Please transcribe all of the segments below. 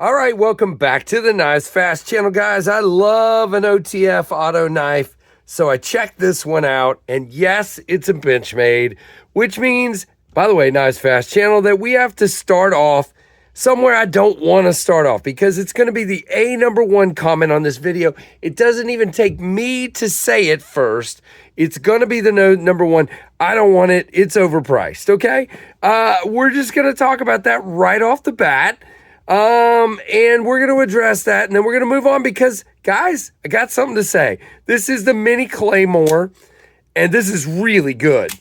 All right, welcome back to the Knives Fast channel, guys. I love an OTF auto knife, so I checked this one out, and yes, it's a Benchmade, which means, by the way, Knives Fast channel, that we have to start off somewhere I don't want to start off because it's going to be the #1 comment on this video. It doesn't even take me to say it first. It's going to be the #1. I don't want it. It's overpriced, okay? We're just going to talk about that right off the bat. And we're going to address that, and then we're going to move on because, guys, I got something to say. This is the Mini Claymore, and this is really good.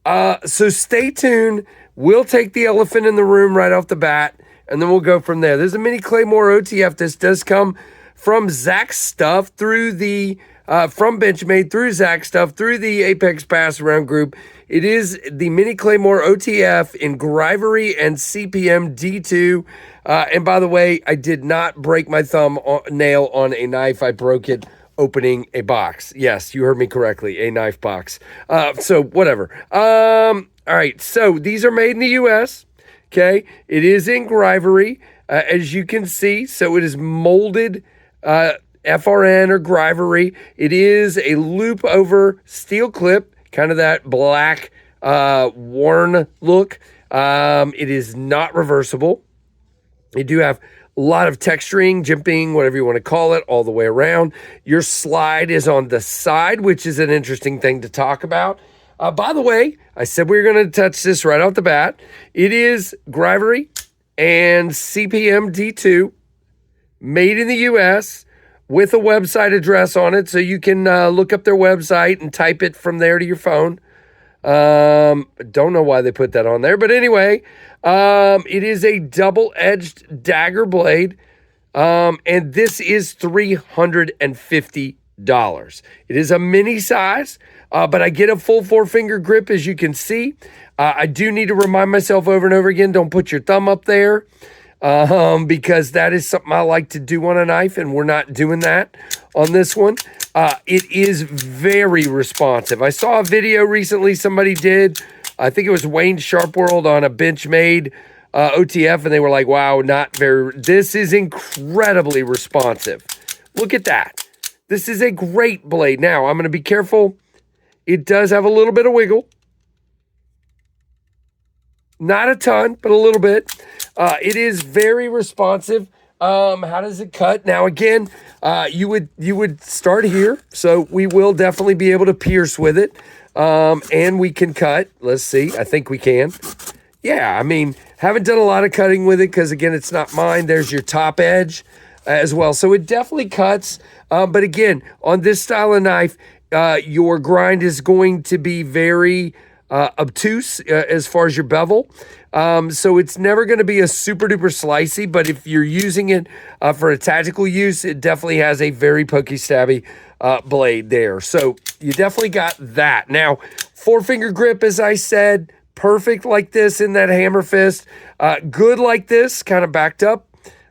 So stay tuned. We'll take the elephant in the room right off the bat, and then we'll go from there. There's a Mini Claymore OTF. This does come from Zach's stuff through the, from Benchmade through Zach's stuff through the Apex Pass Around group. It is the Mini Claymore OTF in Grivery and CPM D2. And by the way, I did not break my nail on a knife. I broke it opening a box. Yes, you heard me correctly, a knife box. So whatever. All right, so these are made in the U.S., okay? It is in Grivery, as you can see. So it is molded FRN or Grivery. It is a loop over steel clip, kind of that black worn look. It is not reversible. You do have a lot of texturing, jimping, whatever you want to call it, all the way around. Your slide is on the side, which is an interesting thing to talk about. By the way, I said we were going to touch this right off the bat. It is Grivery and CPM D2, made in the U.S., with a website address on it, so you can look up their website and type it from there to your phone. Don't know why they put that on there, but anyway, it is a double-edged dagger blade, and this is $350. It is a mini size, but I get a full 4-finger grip, as you can see. I do need to remind myself over and over again, don't put your thumb up there, because that is something I like to do on a knife, and we're not doing that on this one. It is very responsive. I saw a video recently somebody did, I think it was Wayne Sharpworld on a Benchmade OTF, and they were like, wow, this is incredibly responsive. Look at that. This is a great blade. Now, I'm going to be careful. It does have a little bit of wiggle. Not a ton, but a little bit. It is very responsive. How does it cut? Now, again, you would start here, so we will definitely be able to pierce with it, and we can cut. Let's see. I think we can. Yeah, I mean, haven't done a lot of cutting with it because, again, it's not mine. There's your top edge as well. So it definitely cuts, but again, on this style of knife, your grind is going to be very obtuse as far as your bevel. So it's never going to be a super duper slicey, but if you're using it for a tactical use, it definitely has a very pokey stabby blade there. So you definitely got that. Now, 4-finger grip, as I said, perfect like this in that hammer fist. Good like this, kind of backed up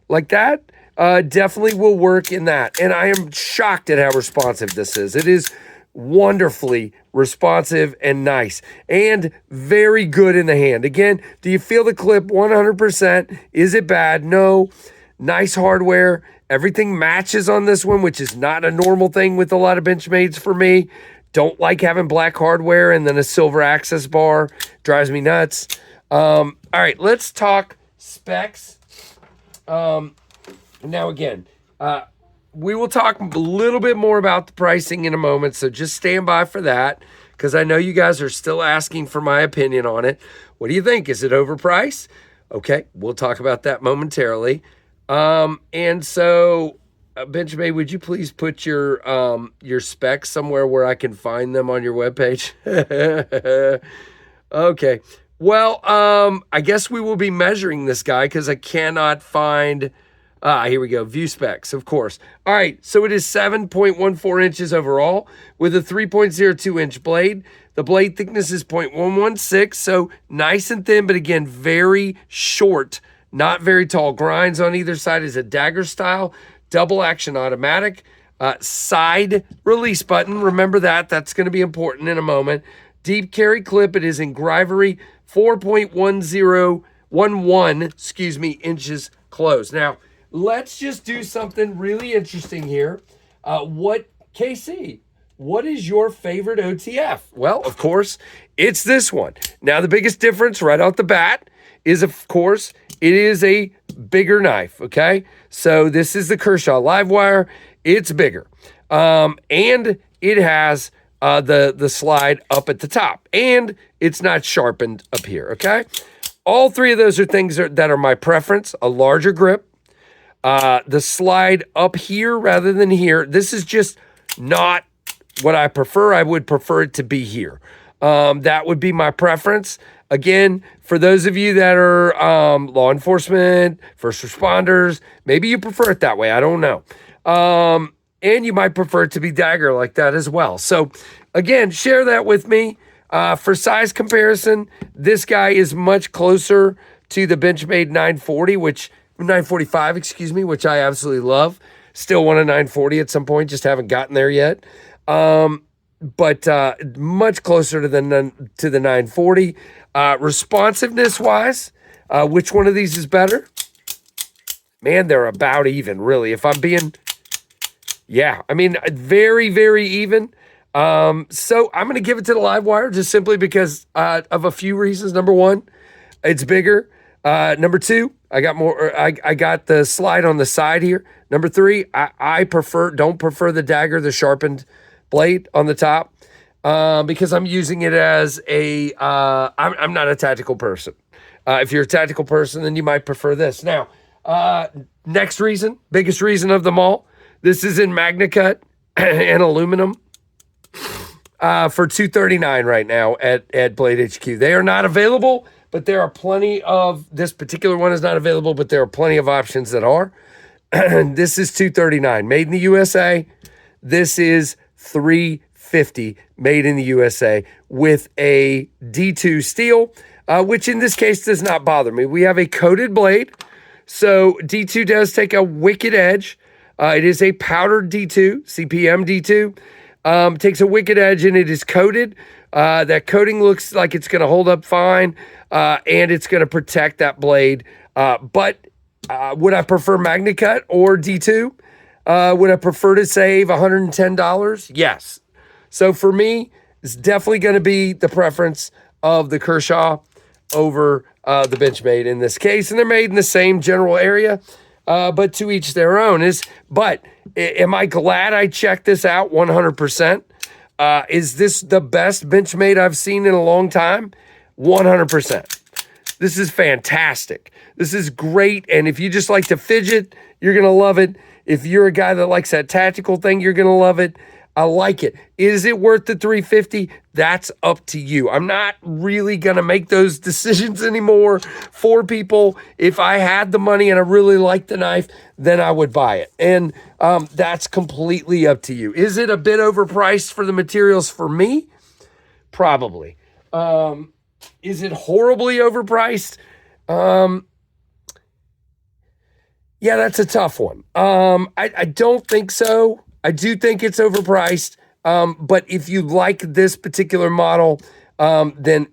like that. Definitely will work in that. And I am shocked at how responsive this is. It is wonderfully responsive and nice and very good in the hand. Again, do you feel the clip? 100%. Is it bad? No. Nice hardware. Everything matches on this one, which is not a normal thing with a lot of Benchmades for me. Don't like having black hardware and then a silver access bar. Drives me nuts. All right, let's talk specs. Now again, we will talk a little bit more about the pricing in a moment, so just stand by for that because I know you guys are still asking for my opinion on it. What do you think? Is it overpriced? Okay, we'll talk about that momentarily. And so, Benchmade, would you please put your specs somewhere where I can find them on your webpage? Okay. Well, I guess we will be measuring this guy because I cannot find... here we go. View specs, of course. All right, so it is 7.14 inches overall with a 3.02 inch blade. The blade thickness is 0.116, so nice and thin, but again, very short, not very tall. Grinds on either side is a dagger style, double action automatic, side release button. Remember that. That's going to be important in a moment. Deep carry clip. It is in Grivery, 4.11, inches closed. Now, let's just do something really interesting here. KC, what is your favorite OTF? Well, of course, it's this one. Now, the biggest difference right off the bat is, of course, it is a bigger knife, okay? So this is the Kershaw Livewire. It's bigger. And it has the slide up at the top. And it's not sharpened up here, okay? All three of those are things that are my preference. A larger grip. The slide up here rather than here. This is just not what I prefer. I would prefer it to be here. That would be my preference. Again, for those of you that are law enforcement, first responders, maybe you prefer it that way. I don't know. And you might prefer it to be dagger like that as well. So again, share that with me. For size comparison, this guy is much closer to the Benchmade 945, which I absolutely love. Still want a 940 at some point, just haven't gotten there yet. But much closer to the 940. Responsiveness wise, which one of these is better? Man, they're about even, really. If I'm being, yeah, I mean, very, very even. So I'm going to give it to the Livewire just simply because of a few reasons. Number one, it's bigger. Number two, I got more. I got the slide on the side here. Number three, I don't prefer the dagger, the sharpened blade on the top, because I'm using it as a. I'm not a tactical person. If you're a tactical person, then you might prefer this. Now, next reason, biggest reason of them all, this is in Magna Cut and aluminum. For $239 right now at Blade HQ. They are not available, but there are plenty of, this particular one is not available, but there are plenty of options that are. This is $239, made in the USA. This is $350, made in the USA, with a D2 steel, which in this case does not bother me. We have a coated blade, so D2 does take a wicked edge. It is a powdered D2, CPM D2. Takes a wicked edge and it is coated. That coating looks like it's going to hold up fine, and it's going to protect that blade. But would I prefer Magna Cut or D2? Would I prefer to save $110? Yes. So for me, it's definitely going to be the preference of the Kershaw over the Benchmade in this case. And they're made in the same general area. But to each their own. But am I glad I checked this out 100%? Is this the best Benchmade I've seen in a long time? 100%. This is fantastic. This is great. And if you just like to fidget, you're going to love it. If you're a guy that likes that tactical thing, you're going to love it. I like it. Is it worth the $350? That's up to you. I'm not really going to make those decisions anymore for people. If I had the money and I really liked the knife, then I would buy it. And that's completely up to you. Is it a bit overpriced for the materials for me? Probably. Is it horribly overpriced? Yeah, that's a tough one. I don't think so. I do think it's overpriced, but if you like this particular model, then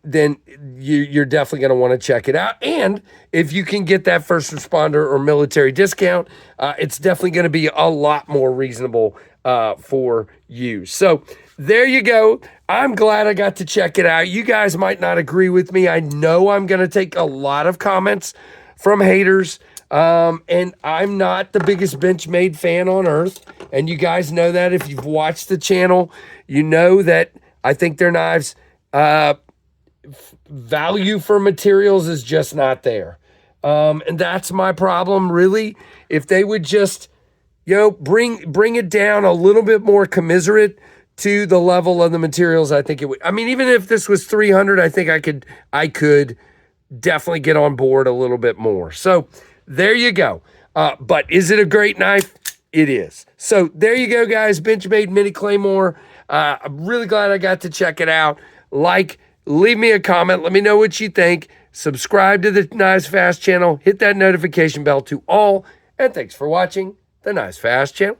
you're definitely going to want to check it out. And if you can get that first responder or military discount, it's definitely going to be a lot more reasonable for you. So there you go. I'm glad I got to check it out. You guys might not agree with me. I know I'm going to take a lot of comments from haters. And I'm not the biggest Benchmade fan on earth. And you guys know that if you've watched the channel, you know that I think their knives, value for materials is just not there. And that's my problem, really. If they would just, bring it down a little bit more commiserate to the level of the materials, I think it would. I mean, even if this was $300, I think I could definitely get on board a little bit more. So there you go. But is it a great knife? It is. So there you go, guys. Benchmade Mini Claymore. I'm really glad I got to check it out. Leave me a comment. Let me know what you think. Subscribe to the Knives Fast channel. Hit that notification bell to all. And thanks for watching the Knives Fast channel.